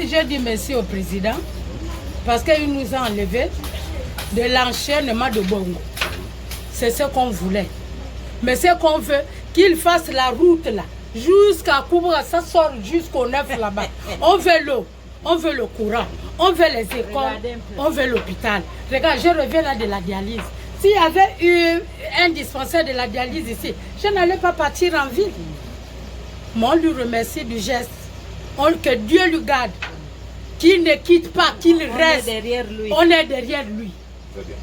je dis merci au président parce qu'il nous a enlevé de l'enchaînement de Bongo. C'est ce qu'on voulait. Mais ce qu'on veut, qu'il fasse la route là, jusqu'à Koubra, ça sort jusqu'au 9 là-bas. On veut l'eau, on veut le courant, on veut les écoles, on veut l'hôpital. Regarde, je reviens là de la dialyse. S'il y avait eu un dispensaire de la dialyse ici, je n'allais pas partir en ville. Mais on lui remercie du geste. Que Dieu lui garde. Qu'il ne quitte pas, qu'il reste. On est derrière lui.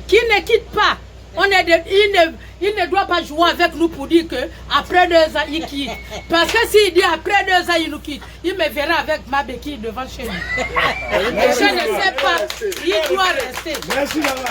Qu'il ne quitte pas. Il ne doit pas jouer avec nous pour dire qu'après 2 ans, il quitte. Parce que s'il dit après 2 ans, il nous quitte, il me verra avec ma béquille devant chez lui. Je ne sais pas. Il doit rester. Merci d'avoir.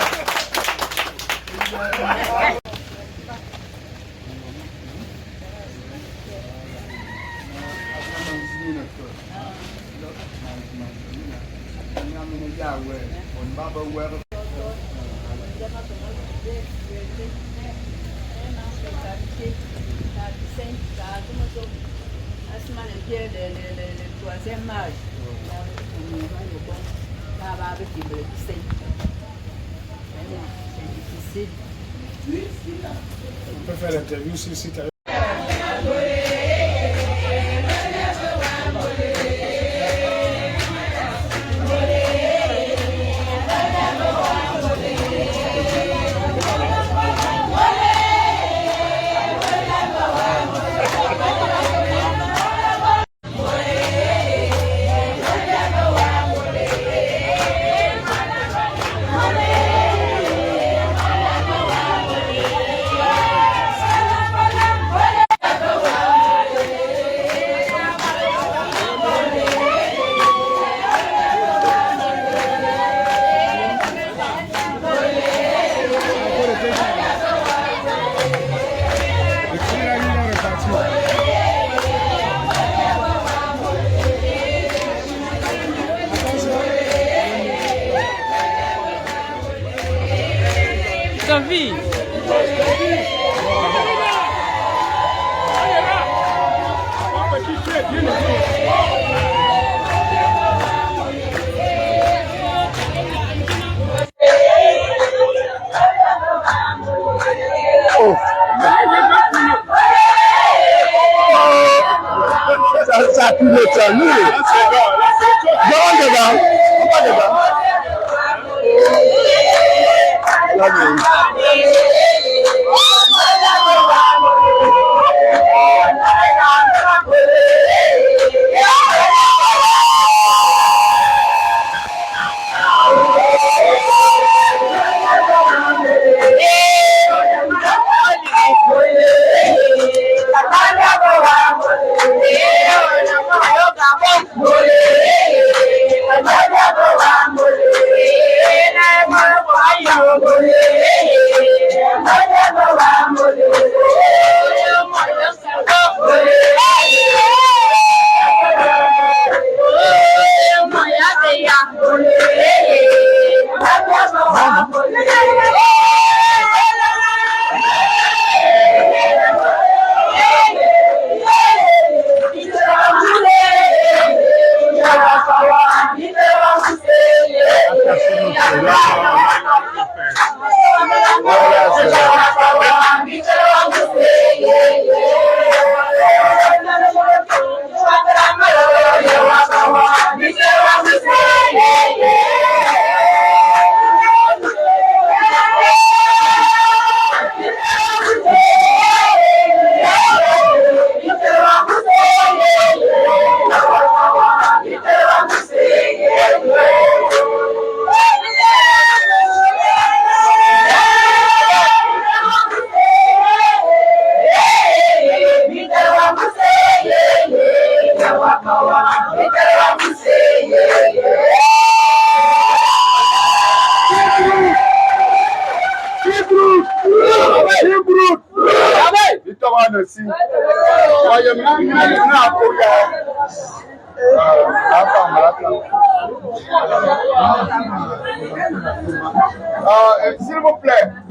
On peut faire l'interview sur le site. Sophie. Ça pue le temps. Nous,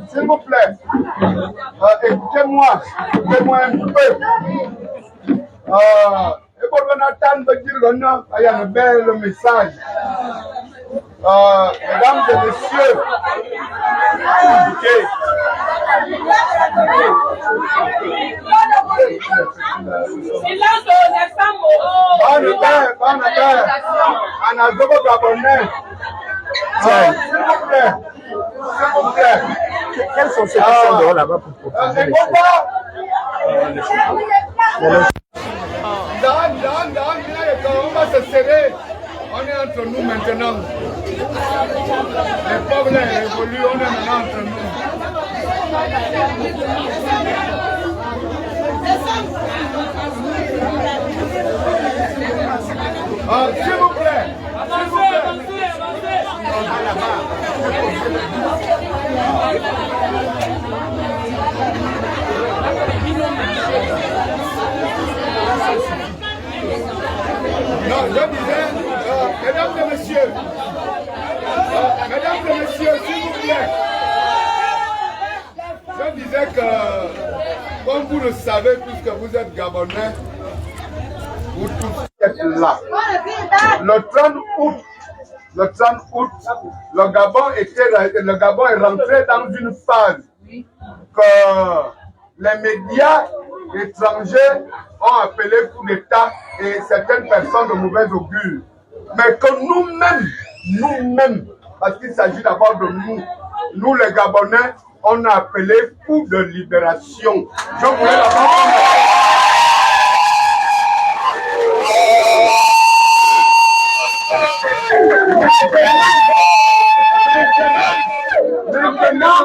s'il vous plaît, écoutez-moi un peu. pour Nathan Bagirgona, il y a un bel message. Mesdames et messieurs, écoutez. Quelles sont ces questions dehors là-bas pour proposer les choses? On va se serrer. On est entre nous maintenant. Les pauvres évoluent, on est maintenant entre nous. S'il vous plaît. Non, je disais, mesdames et messieurs, s'il vous plaît, je disais que, comme vous le savez, puisque vous êtes Gabonais, vous tous êtes là. Le 30 août, le Gabon est rentré dans une phase que les médias étrangers ont appelé coup d'État et certaines personnes de mauvais augure. Mais que nous-mêmes, parce qu'il s'agit d'abord de nous les Gabonais, on a appelé coup de libération. Je voulais d'abord... Maintenant,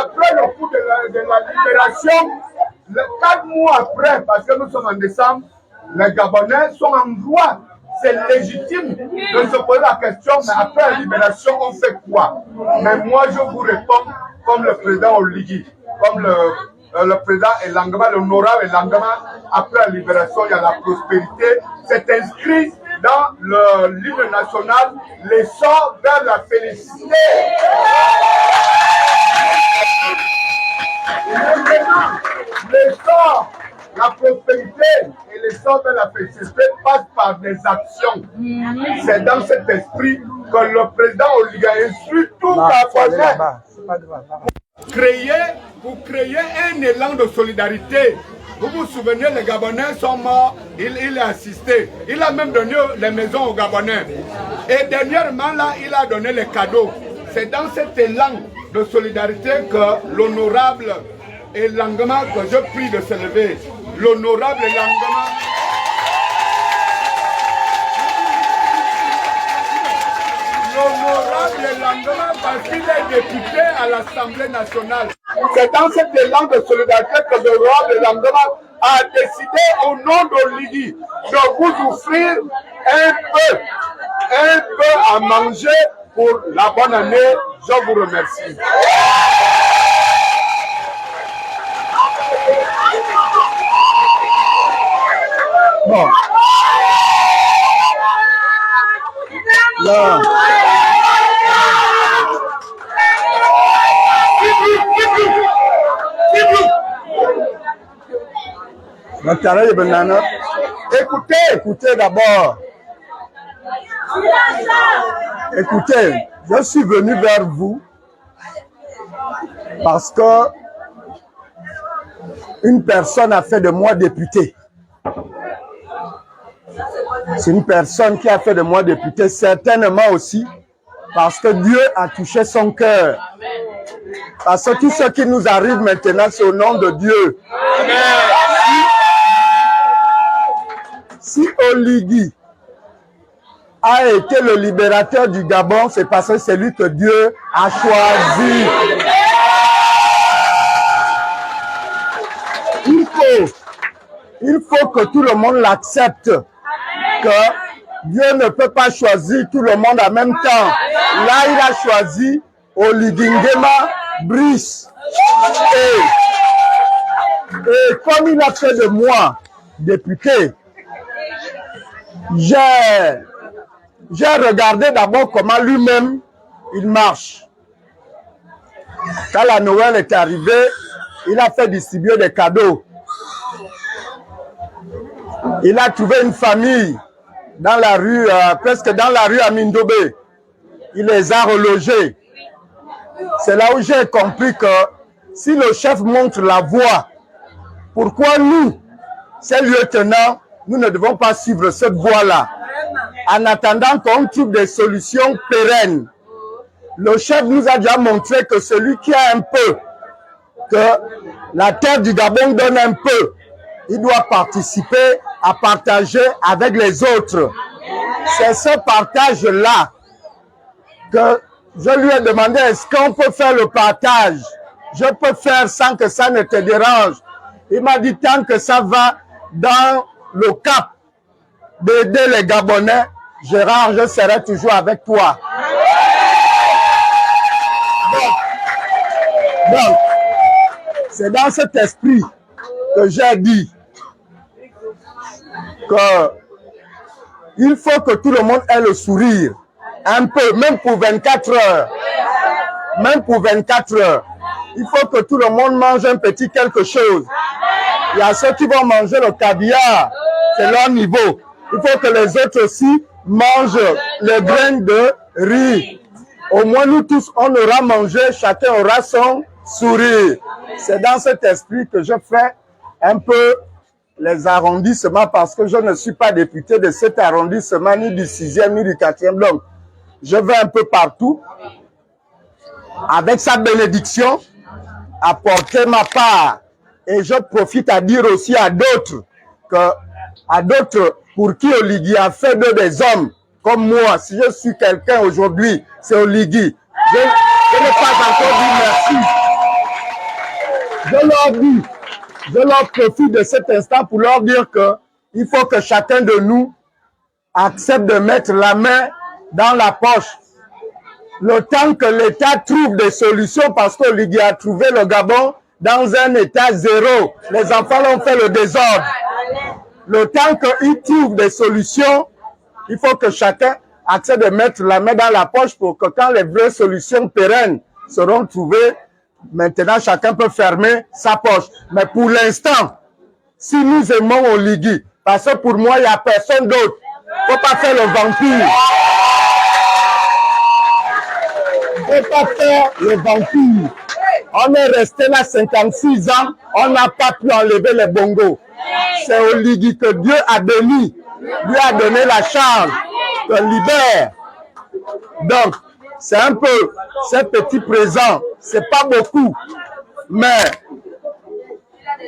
après le coup de la libération, 4 mois après, parce que nous sommes en décembre, les Gabonais sont en droit. C'est légitime de se poser la question, mais après la libération, on fait quoi? Mais moi, je vous réponds comme le président Oligui, comme le président Elangama, l'honorable Elangama. Après la libération, il y a la prospérité. C'est inscrit dans l'hymne national, l'essor vers la félicité. L'essor, la prospérité et l'essor de la félicité passent par des actions. C'est dans cet esprit que le président Oligui instruit tout Gabonais pour créer un élan de solidarité. Vous vous souvenez, les Gabonais sont morts, il a assisté. Il a même donné les maisons aux Gabonais. Et dernièrement, là, il a donné les cadeaux. C'est dans cet élan de solidarité que l'honorable Elangama, que je prie de se lever, l'honorable Elangama, parce qu'il est député à l'Assemblée nationale. C'est dans cet élan de solidarité que l'honorable Elangama a décidé au nom d'Oligui de vous offrir un peu à manger pour la bonne année. Je vous remercie. Bon. Là. Écoutez d'abord. Écoutez, je suis venu vers vous parce que une personne a fait de moi député. C'est une personne qui a fait de moi député, certainement aussi parce que Dieu a touché son cœur. Parce que tout ce qui nous arrive maintenant, c'est au nom de Dieu. Amen. Si Oligui a été le libérateur du Gabon, c'est parce que c'est lui que Dieu a choisi. Il faut que tout le monde l'accepte. Que Dieu ne peut pas choisir tout le monde en même temps. Là, il a choisi Oligui Nguema Brice. Et comme il a fait de moi député, j'ai regardé d'abord comment lui-même il marche. Quand la Noël est arrivée, il a fait distribuer des cadeaux. Il a trouvé une famille dans la rue, presque dans la rue à Mindobé. Il les a relogés. C'est là où j'ai compris que si le chef montre la voie, pourquoi nous, ces lieutenants, nous ne devons pas suivre cette voie-là? En attendant qu'on trouve des solutions pérennes. Le chef nous a déjà montré que celui qui a un peu, que la terre du Gabon donne un peu, il doit participer à partager avec les autres. C'est ce partage-là que je lui ai demandé, est-ce qu'on peut faire le partage? Je peux faire sans que ça ne te dérange. Il m'a dit, tant que ça va dans le cap d'aider les Gabonais, Gérard, je serai toujours avec toi. Donc, c'est dans cet esprit que j'ai dit que il faut que tout le monde ait le sourire, un peu, même pour 24 heures. Même pour 24 heures. Il faut que tout le monde mange un petit quelque chose. Il y a ceux qui vont manger le caviar, c'est leur niveau. Il faut que les autres aussi mangent les graines de riz. Au moins nous tous, on aura mangé, chacun aura son sourire. C'est dans cet esprit que je fais un peu les arrondissements parce que je ne suis pas député de cet arrondissement, ni du 6e, ni du 4e bloc. Je vais un peu partout, avec sa bénédiction, apporter ma part. Et je profite à dire aussi à d'autres, pour qui Oligui a fait d'eux des hommes, comme moi. Si je suis quelqu'un aujourd'hui, c'est Oligui. Je n'ai pas encore dit merci. Je leur profite de cet instant pour leur dire que il faut que chacun de nous accepte de mettre la main dans la poche. Le temps que l'État trouve des solutions, parce que Oligui a trouvé le Gabon dans un état zéro. Les enfants ont fait le désordre. Le temps qu'ils trouvent des solutions, il faut que chacun accepte de mettre la main dans la poche pour que quand les vraies solutions pérennes seront trouvées, maintenant chacun peut fermer sa poche. Mais pour l'instant, si nous aimons Oligui, parce que pour moi, il n'y a personne d'autre. Il ne faut pas faire le vampire. Il ne faut pas faire le vampire. On est resté là 56 ans, on n'a pas pu enlever les bongos. C'est Oligui que Dieu a béni, lui a donné la charge de libérer. Donc, c'est un peu ces petits présents, c'est pas beaucoup, mais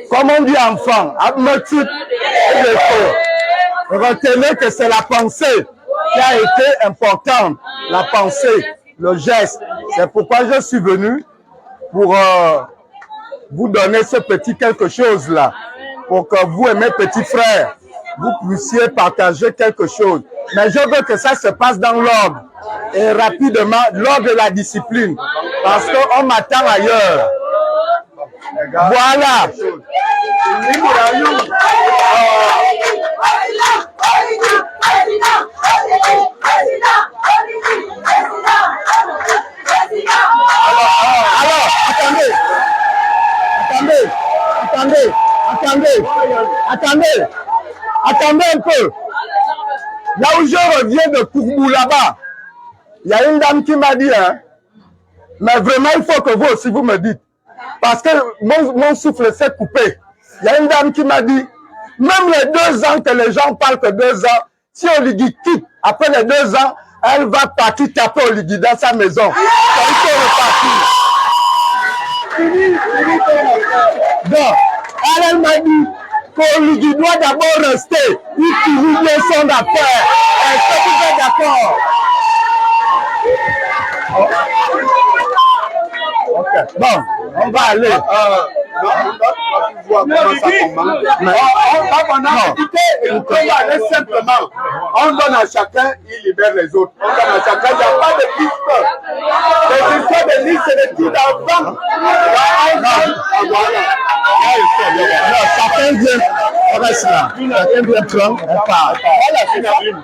comme on dit enfant, retenez que c'est la pensée qui a été importante, la pensée, le geste. C'est pourquoi je suis venu pour vous donner ce petit quelque chose là, pour que vous et mes petits frères, vous puissiez partager quelque chose. Mais je veux que ça se passe dans l'ordre et rapidement, l'ordre de la discipline, parce qu'on m'attend ailleurs. Voilà. Alors, attendez un peu. Là où je reviens de Kourbou là-bas, il y a une dame qui m'a dit, hein, mais vraiment il faut que vous aussi vous me dites, parce que mon souffle s'est coupé. Il y a une dame qui m'a dit, même les 2 ans que les gens parlent que 2 ans, si Oligui quitte, après les 2 ans, elle va partir taper Oligui dans sa maison. Il faut repartir. Donc, elle m'a dit qu'Oligui doit d'abord rester. Il finit bien son affaire. Est-ce que vous êtes d'accord? Ok, bon, on va aller. On va aller simplement. On donne à chacun, il libère les autres. On donne à chacun, il n'y a pas de liste. Les histoires de liste, c'est des tirs d'avant. Chacun vient, on reste là. Chacun vient prendre, on part. Voilà, c'est la une.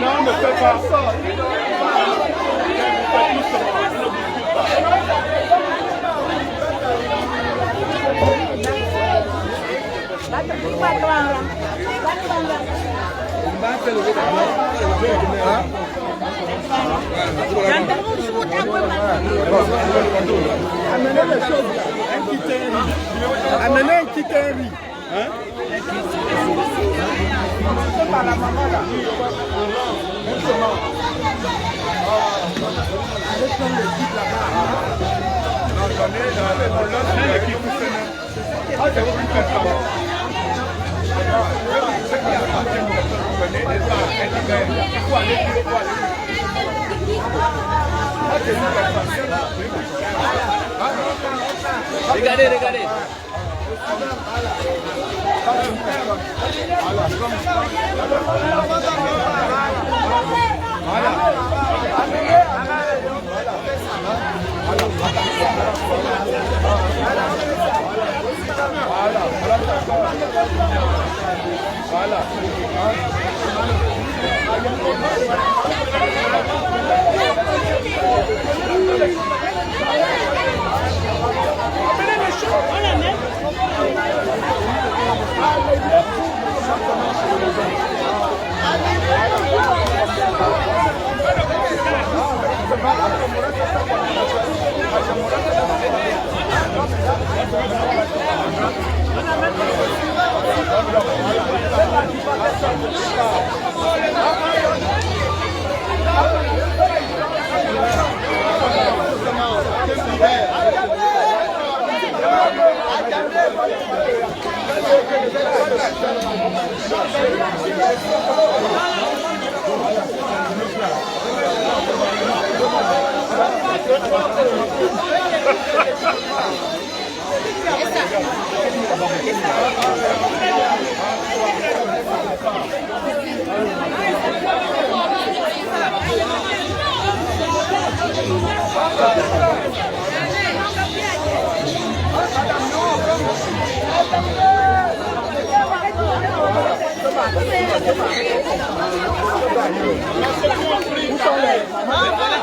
Non, ne fais pas ça. Amenez un petit riz. Hein? Par la maman là. Avec l'équipe là-bas. Non, j'en ai l'équipe. Ah, c'est vous qui faites ça. Regardez, regardez.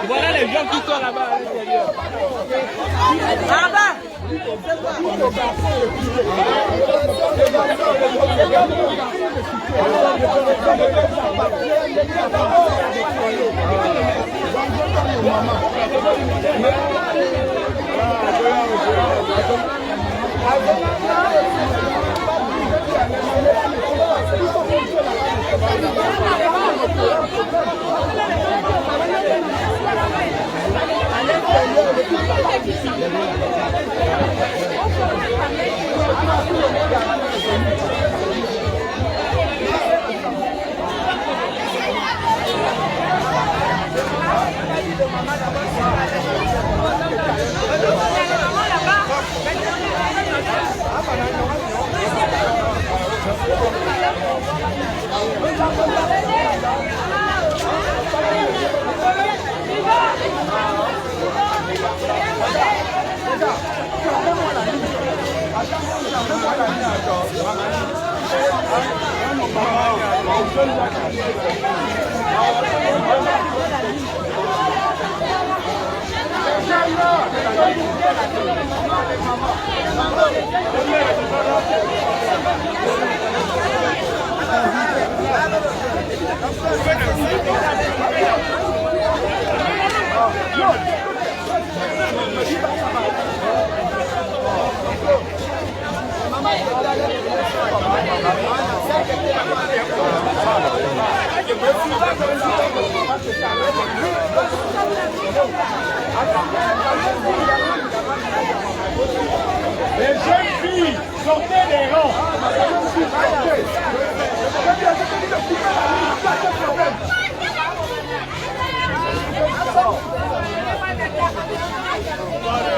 Voilà les gens qui sont là-bas à l'intérieur. Là-bas. Les jeunes filles, sortez des rangs.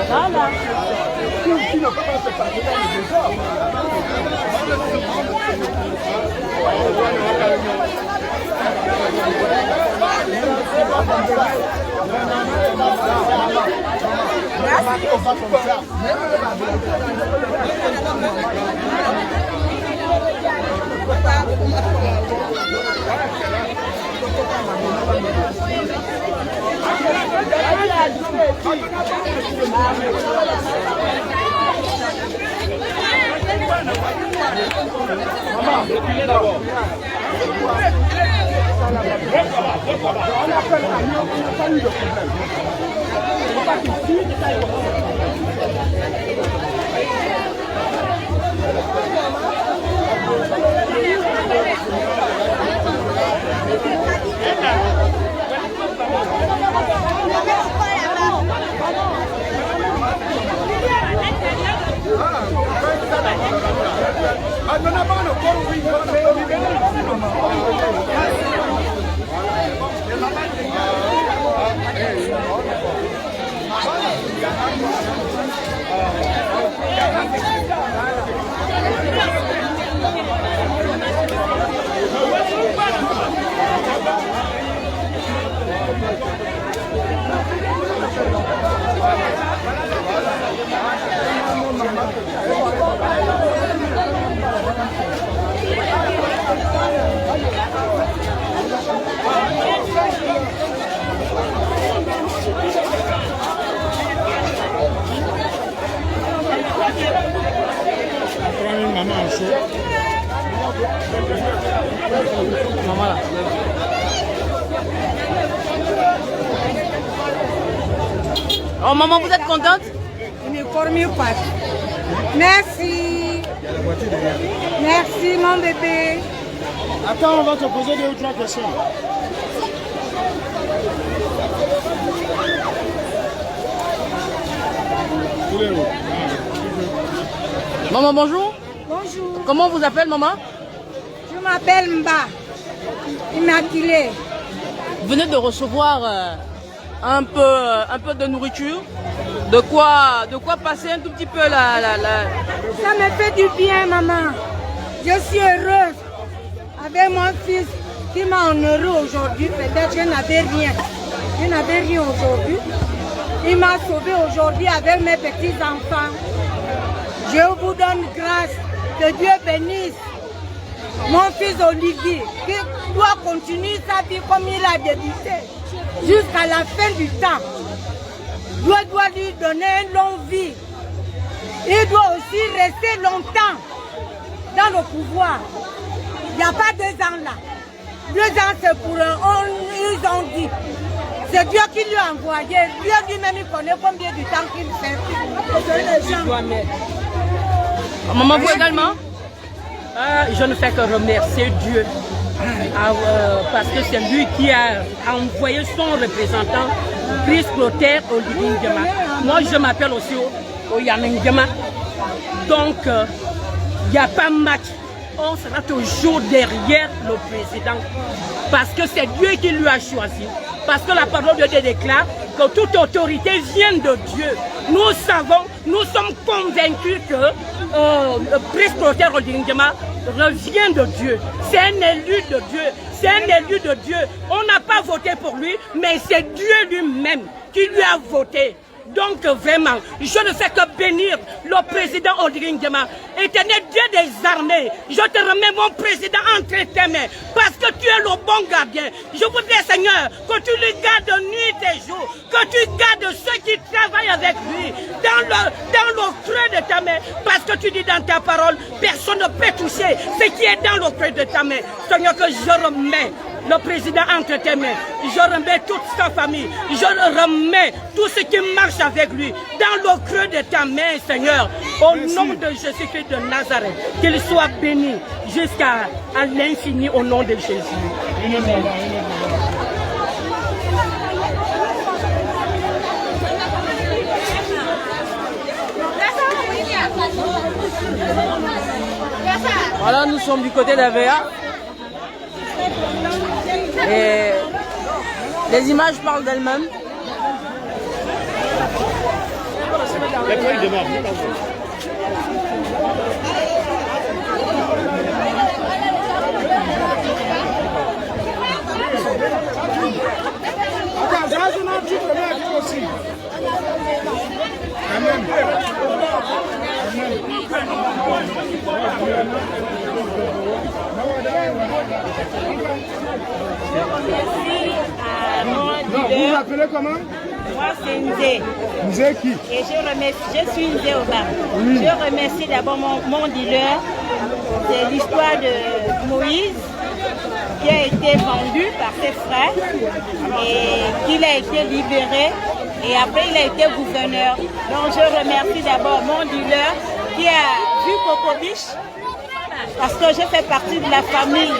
Voilà. Qui ne peut pas se passer dans le désordre. Merci. Reculez d'abord. Maman là. Oh maman, vous êtes contente? Il ne formule pas. Merci. Merci mon bébé. Attends, on va te poser 2 ou 3 questions. Maman, bonjour. Bonjour. Comment vous appelez, maman? Je m'appelle Mba. Immaculée. Vous venez de recevoir un peu de nourriture. De quoi passer un tout petit peu la... Ça me fait du bien, maman. Je suis heureuse avec mon fils qui m'a honoré aujourd'hui. Peut-être que je n'avais rien. Je n'avais rien aujourd'hui. Il m'a sauvé aujourd'hui avec mes petits-enfants. Je vous donne grâce. Que Dieu bénisse mon fils Olivier, qui doit continuer sa vie comme il a débuté jusqu'à la fin du temps. Dieu doit lui donner une longue vie. Il doit aussi rester longtemps dans le pouvoir. Il n'y a pas 2 ans là. 2 ans c'est pour eux. Ils ont dit. C'est Dieu qui lui a envoyé. Dieu lui-même il connaît combien de temps qu'il fait. Maman, vous également? Je ne fais que remercier Dieu. Parce que c'est lui qui a envoyé son représentant, Chris Clotaire Olivier Nguema. Moi, je m'appelle aussi Oyame Nguema. Donc, il n'y a pas match. On sera toujours derrière le président. Parce que c'est Dieu qui lui a choisi. Parce que la parole de Dieu déclare que toute autorité vient de Dieu. Nous savons, nous sommes convaincus que le Christ Clotaire Olivier Nguema revient de Dieu. C'est un élu de Dieu. C'est un élu de Dieu. On n'a pas voté pour lui, mais c'est Dieu lui-même qui lui a voté. Donc vraiment, je ne fais que bénir le président Olivier Nguema. Éternel Dieu des armées, je te remets mon président entre tes mains parce que tu es le bon gardien. Je voudrais Seigneur que tu le gardes nuit et jour, que tu gardes ceux qui travaillent avec lui dans le creux de ta main parce que tu dis dans ta parole, personne ne peut toucher ce qui est dans le creux de ta main. Seigneur, que je remets le président entre tes mains. Je remets toute sa famille. Je remets tout ce qui marche avec lui dans le creux de ta main, Seigneur. Au nom de Jésus-Christ de Nazareth, qu'il soit béni jusqu'à l'infini au nom de Jésus. Amen. Voilà, nous sommes du côté d'Avea. Et les images parlent d'elles-mêmes. Vous vous appelez comment? Moi, c'est Nzé. Nzé qui? Et je suis Nzé Obam. Oui. Je remercie d'abord mon dealer C'est l'histoire de Moïse qui a été vendu par ses frères et qu'il a été libéré et après il a été gouverneur. Donc je remercie d'abord mon dealer qui a vu Coco Biche parce que je fais partie de la famille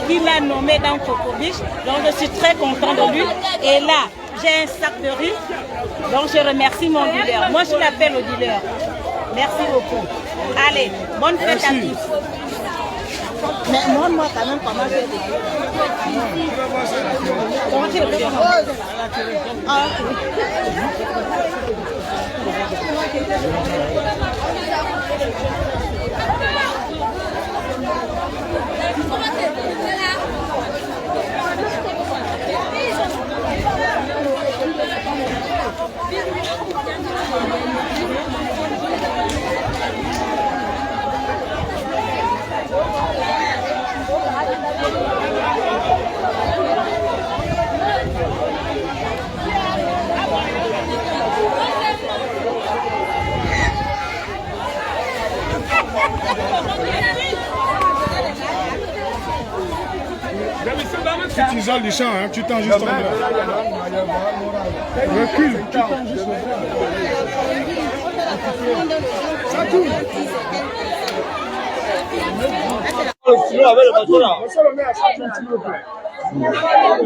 qui l'a nommé dans Coco Biche. Donc je suis très content de lui. Et là, j'ai un sac de riz. Donc je remercie mon dealer. Moi je l'appelle au dealer. Merci beaucoup. Allez, bonne fête à tous. Mais montre-moi quand même comment je fais. Comment tu le fais? Ah, Tu isoles du champ, hein, tu tends juste en bas. Recule, tu tends juste en bas. Ça tourne.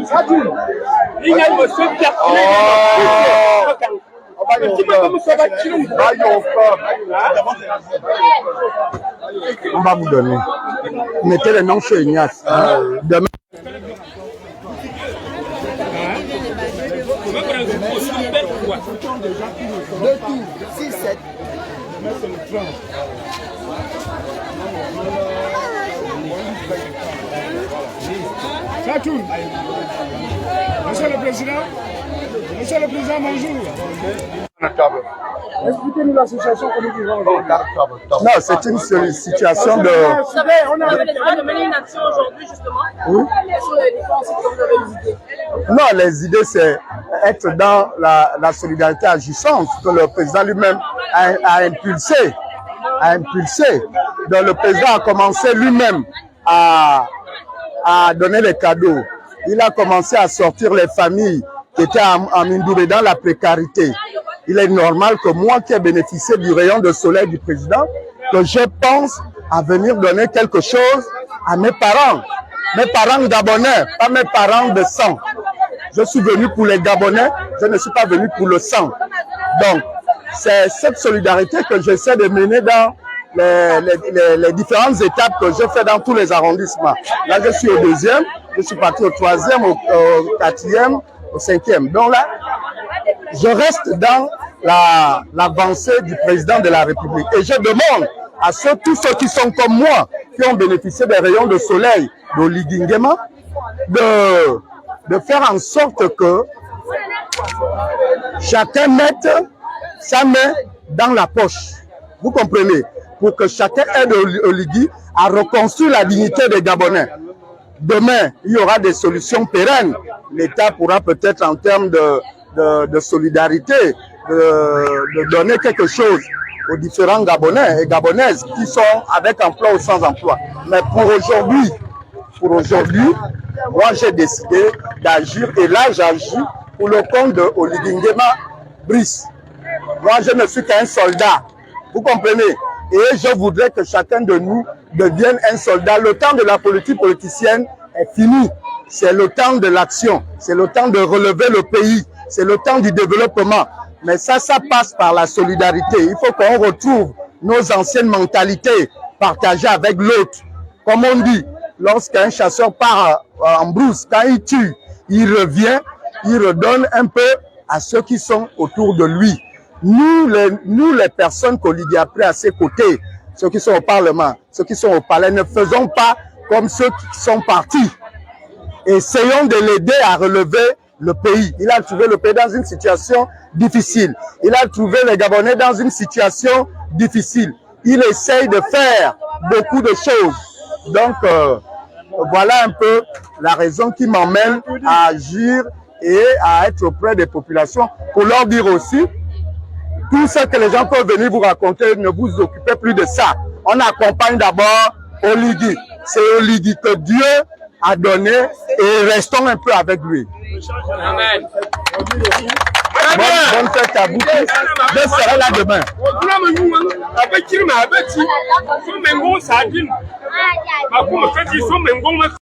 Ça tourne. Il y a une seule personne. On va vous donner. Mettez le nom chez Ignace. Demain. Deux tours, 6, 7. Ça tourne. Monsieur le Président, bonjour. Expliquez-nous la situation que nous vivons aujourd'hui. Non, c'est une situation de... Vous savez, on a de mener une action aujourd'hui, justement. Oui. Quelles sont les différences que vous avez visitées? Non, les idées, c'est être dans la solidarité agissante que le président lui-même a impulsé. Donc le président a commencé lui-même à donner les cadeaux. Il a commencé à sortir les familles qui étaient en Mindouré dans la précarité. Il est normal que moi qui ai bénéficié du rayon de soleil du président, que je pense à venir donner quelque chose à mes parents gabonais, pas mes parents de sang. Je suis venu pour les Gabonais, je ne suis pas venu pour le sang. Donc, c'est cette solidarité que j'essaie de mener dans les différentes étapes que je fais dans tous les arrondissements. Là, je suis au 2e, je suis parti au 3e, au 4e, au 5e. Donc là, je reste dans l'avancée du président de la République. Et je demande à tous ceux qui sont comme moi, qui ont bénéficié des rayons de soleil de Ligingema, de faire en sorte que chacun mette sa main dans la poche. Vous comprenez? Pour que chacun aide au Ligui à reconstruire la dignité des Gabonais. Demain, il y aura des solutions pérennes. L'État pourra peut-être, en termes de solidarité, de donner quelque chose aux différents Gabonais et Gabonaises qui sont avec emploi ou sans emploi. Mais pour aujourd'hui, moi j'ai décidé d'agir et là j'agis pour le compte de Oligingema Brice. Moi je ne suis qu'un soldat, vous comprenez? Et je voudrais que chacun de nous devienne un soldat. Le temps de la politique politicienne est fini. C'est le temps de l'action. C'est le temps de relever le pays. C'est le temps du développement. Mais ça passe par la solidarité. Il faut qu'on retrouve nos anciennes mentalités partagées avec l'autre. Comme on dit, lorsqu'un chasseur part en brousse, quand il tue, il revient, il redonne un peu à ceux qui sont autour de lui. Nous les personnes qu'Olivier a pris à ses côtés, ceux qui sont au Parlement, ceux qui sont au palais, ne faisons pas comme ceux qui sont partis. Essayons de l'aider à relever le pays. Il a trouvé le pays dans une situation difficile. Il a trouvé les Gabonais dans une situation difficile. Il essaye de faire beaucoup de choses. Donc, voilà un peu la raison qui m'emmène à agir et à être auprès des populations pour leur dire aussi tout ce que les gens peuvent venir vous raconter, ne vous occupez plus de ça. On accompagne d'abord Oligui. C'est Oligui que Dieu a donné et restons un peu avec lui. Amen. Bonne fête à vous tous. Je serai là demain.